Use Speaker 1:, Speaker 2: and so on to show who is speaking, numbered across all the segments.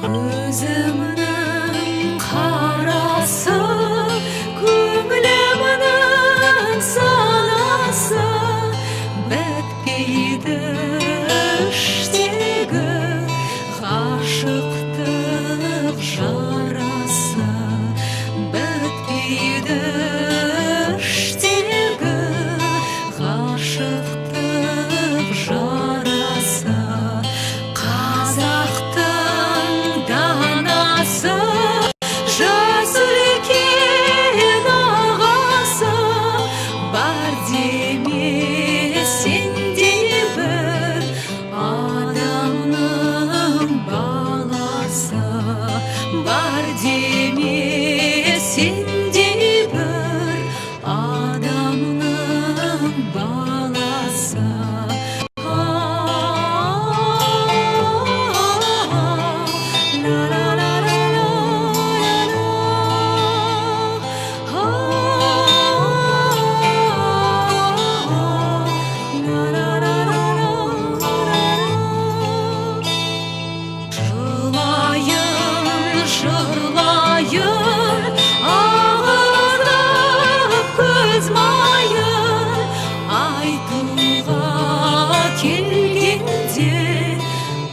Speaker 1: Көзімнің қарасы, көңілімнің санасы, бітпейді іштегі ғашықтық жарасы, бітпейді іштегі ғашықтық жарасы. Қазақтың данасы, жас үлкен ағасы, бар деме сенде бір адамның баласы, бар деме сенде бір адамның баласы. Жырлайын, ағарып көз майын, айтуға келгенде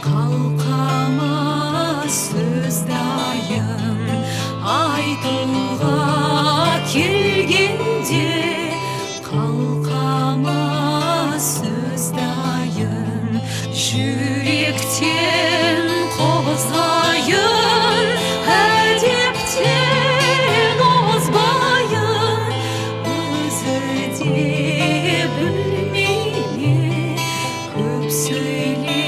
Speaker 1: қалқама сөз дайын, айтуға келгенде қалқама сөз дайын, жүректен қозғайын, әдептен озбайын, өзі де білмей ме көп сөйле